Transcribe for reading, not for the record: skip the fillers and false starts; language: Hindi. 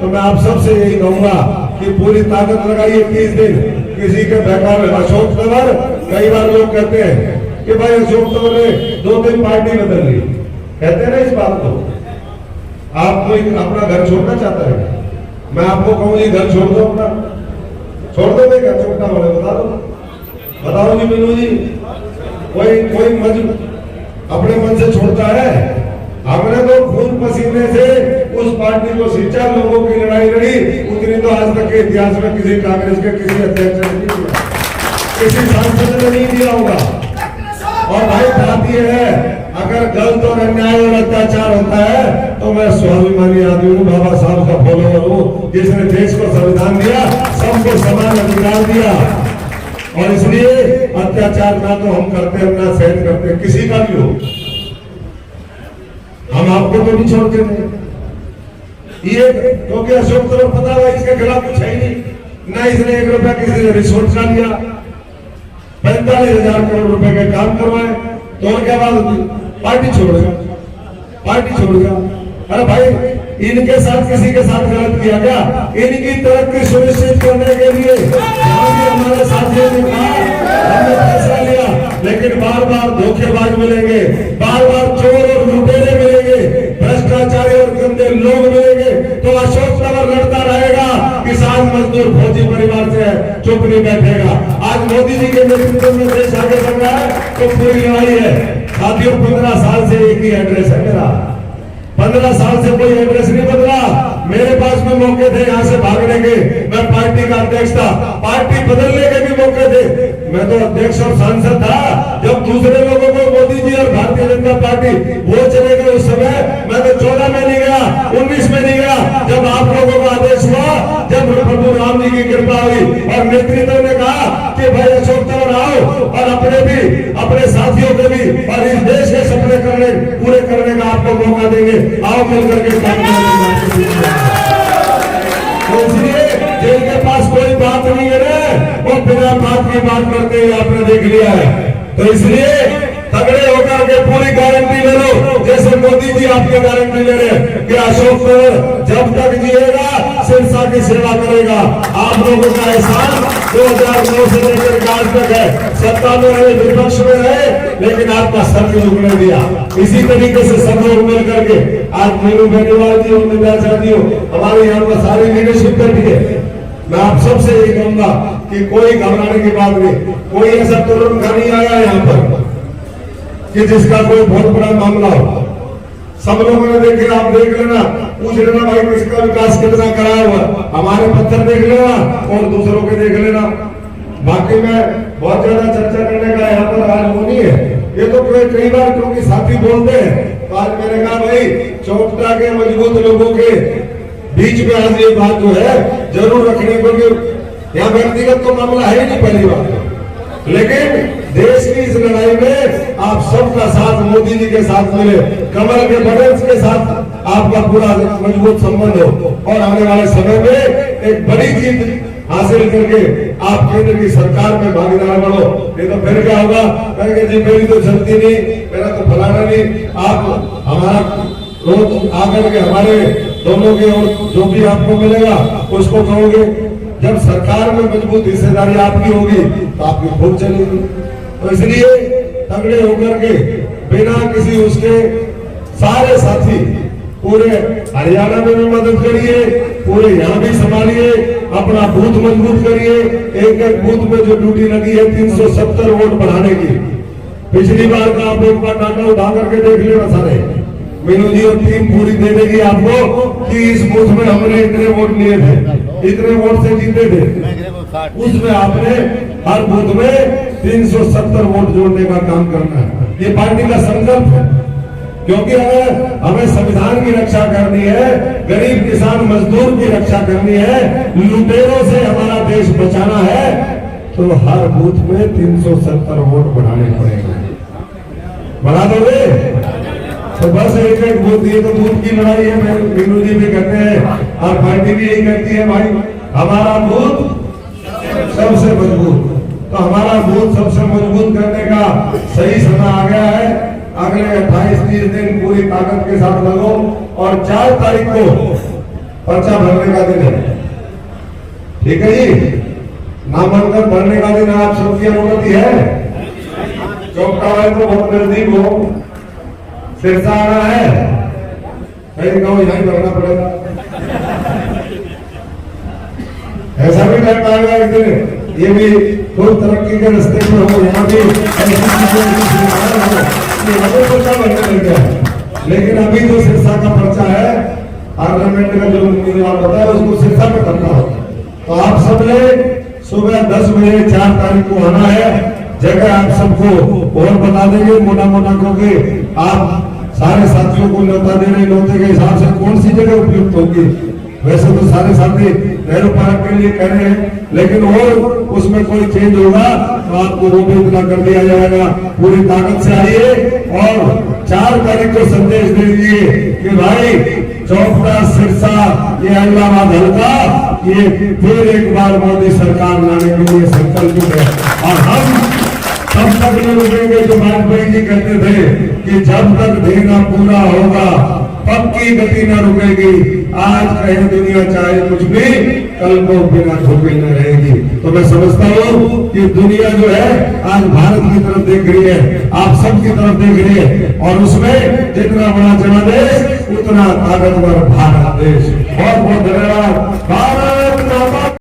तो मैं आप सबसे यही कहूंगा कि पूरी ताकत लगाइए 30 दिन। किसी के बहकावे में अशोक तंवर, कई बार लोग कहते हैं कि भाई अशोक तंवर ने 2 दिन पार्टी बदल ली, कहते हैं ना इस बात को। आप कोई अपना घर छोड़ना चाहता है, मैं आपको कहूँ जी घर छोड़ दो, अपना छोड़ दो, घर छोड़ना बोले बता दो, बताओ जी मीनू जी। कोई अपने मन से छोड़ता है? हमने तो खून पसीने से उस पार्टी को सींचा, लोगों की लड़ाई लड़ी, उतनी तो आज तक के इतिहास में किसी कांग्रेस के किसी अध्यक्ष ने नहीं दिया, किसी सांसद ने नहीं दिया होगा। और भाई बात यह है, अगर गलत और अन्याय और अत्याचार होता है तो मैं स्वाभिमानी आदमी हूँ, बाबा साहब का फॉलोअर हूँ, जिसने देश को संविधान दिया, सबको समान अधिकार दिया। और इसलिए अत्याचार ना तो हम करते हैं ना सहन करते, किसी का भी हो, हम आपको तो नहीं छोड़ते नहीं। ये क्योंकि अशोक तंवर पता हुआ इसके खिलाफ कुछ है ही नहीं, ना इसने 1 रुपया किसी ने रिश्वत ना लिया, 45,000 करोड़ रुपए के काम करवाए, तो और क्या बात होती? पार्टी छोड़ गया। अरे भाई इनके साथ किसी के साथ गलत किया क्या? इनकी तरक्की सुनिश्चित करने के लिए हमारे साथियों ने कहा, हमने फैसला लिया, लेकिन बार बार धोखेबाज मिलेंगे, बार बार चोर और लुटेरे मिलेंगे, भ्रष्टाचारी और गंदे लोग मिलेंगे, तो अशोक तंवर लड़ता रहेगा। किसान मजदूर फौजी परिवार से चुप नहीं बैठेगा। आज मोदी जी के नेतृत्व में देश आगे बढ़ रहा है तो पूरी लड़ाई है साथियों। 15 साल से एक ही एड्रेस है मेरा, 15 साल से कोई एड्रेस नहीं बदला। मेरे पास में मौके थे यहाँ से भागने के, मैं पार्टी का अध्यक्ष था, पार्टी बदलने के भी मौके थे, मैं तो अध्यक्ष और सांसद था। जब दूसरे लोगों को मोदी जी और भारतीय जनता पार्टी वो चले गए उस समय, मैं तो 14 में नहीं गया, 19 में नहीं गया। जब आप लोगों का आदेश हुआ, जब प्रभु राम जी की कृपा हुई और नेतृत्व ने कहा कि भाई अशोक तंवर आओ और अपने साथियों को भी और इस देश के सपने पूरे करने का आपको मौका देंगे, आओ मिलकर के काम करेंगे। तो इसलिए जिनके पास कोई बात नहीं है ना, वो बिना बात की बात करते हैं, आपने देख लिया है। तो इसलिए तगड़े होकर के पूरी गारंटी ले लो, जैसे मोदी जी आपकी गारंटी ले रहे हैं कि अशोक तंवर जब तक जिएगा सिरसा की सेवा करेगा। आप लोगों का एहसान 2009 से लेकर आज तक है, सत्ता में रहे, विपक्ष में रहे, लेकिन आपका सर नहीं झुकने दिया। इसी तरीके से सब लोग मिल करके आज मीनू बेनीवाल जी और निम्या साथी हो, हमारे यहाँ पर सारी लीडरशिप बैठी है। मैं आप सबसे यही कहूंगा कि कोई घबराने की बात नहीं, कोई ऐसा तुरंत नहीं आया यहाँ पर कि जिसका कोई बहुत बड़ा मामला हो। सब लोगों ने देखे, आप देख लेना, पूछ लेना भाई किसका विकास कितना कराया हुआ, हमारे पत्थर देख लेना और दूसरों के देख लेना। बाकी में बहुत ज्यादा चर्चा करने का यहाँ पर आज वो नहीं है। ये तो कई बार क्योंकि साथी बोलते हैं, तो आज मैंने कहा भाई चौकटा के मजबूत लोगों के बीच में आज ये बात जो है जरूर रखनी, क्योंकि यहाँ व्यक्तिगत तो मामला है ही नहीं पहली बात, लेकिन देश की इस लड़ाई में आप सबका साथ मोदी जी के साथ मिले, कमल के बटन के साथ आपका पूरा मजबूत संबंध हो और आने वाले समय में एक बड़ी जीत हासिल करके आप केंद्र की सरकार में भागीदार बनो। नहीं तो फिर क्या होगा, कहेंगे जी मेरी तो चलती नहीं, मेरा तो फलाना नहीं। आप हमारा रोज आकर के हमारे दोनों के और जो भी आपको मिलेगा उसको कहोगे। जब सरकार में मजबूत हिस्सेदारी आपकी होगी तो आपकी खूब चलेगी। तो इसलिए तगड़े होकर के बिना किसी उसके सारे साथी पूरे हरियाणा में भी मदद करिए, पूरे यहाँ भी संभालिए, अपना बूथ मजबूत करिए। एक एक बूथ में जो ड्यूटी लगी है 370 वोट बढ़ाने की, पिछली बार का आप एक बार डाटा उठा करके देख लेना सारे, मीनू जी और टीम पूरी दे देगी आपको कि इस बूथ में हमने इतने वोट लिए थे, इतने वोट से जीते थे, उसमें आपने हर बूथ में 370 वोट जोड़ने का काम करना है। ये पार्टी का संकल्प है, क्योंकि अगर हमें संविधान की रक्षा करनी है, गरीब किसान मजदूर की रक्षा करनी है, लुटेरों से हमारा देश बचाना है, तो हर बूथ में 370 वोट बढ़ाने पड़ेंगे। बढ़ा दोगे? तो बस एक एक बूथ, ये तो बूथ की लड़ाई है, मीनू जी भी कहते हैं और पार्टी भी यही कहती है भाई हमारा बूथ सबसे मजबूत। तो हमारा बूथ सबसे मजबूत करने का सही समय आ गया है। अगले 28-30 दिन पूरी ताकत के साथ लगो और 4 तारीख को पर्चा भरने का दिन है, ठीक है जी। नामांकन भरने का दिन आप सबकी अनुमति है। चौकटा वाले तो बहुत नजदीक हो, सिरसा आना है, कहीं कहो यहीं भरना पड़ेगा। ऐसा भी टाइम आएगा एक दिन ये भी खूब तरक्की के रास्ते पर हो, यहाँ भी पर्चा भरने लग गया है। लेकिन अभी जो सिरसा का पर्चा है, पार्लियामेंट का जो उम्मीदवार होता है उसको सिरसा पे करना होता है। तो आप सब ने सुबह 10 बजे 4 तारीख को आना है। जगह आप सबको और बता देंगे मोटा मोटा, क्योंकि आप सारे साथियों को न्योता दे रहे, न्योते के हिसाब से कौन सी जगह उपयुक्त होगी। वैसे तो सारे साथी नेहरू पार्क के लिए कह रहे हैं, लेकिन और उसमें कोई चेंज होगा तो आपको वो भी इतना कर दिया जाएगा। पूरी ताकत से आइए और 4 तारीख को संदेश दे दीजिए कि भाई चौपड़ा, सिरसा, ये इलाहाबाद हल्का, ये फिर एक बार मोदी सरकार लाने के लिए संकल्पित है। और हम तब तक नहीं रुकेंगे। जो वाजपेयी जी कहते थे कि जब तक देना पूरा होगा पक्की गति न रुकेगी। आज कहीं दुनिया चाहे कुछ भी, कल को बिना झुके न रहेगी। तो मैं समझता हूँ कि दुनिया जो है आज भारत की तरफ देख रही है, आप सब की तरफ देख रही है, और उसमें जितना बड़ा जनादेश उतना ताकतवर भारत देश। बहुत बहुत धन्यवाद। भारत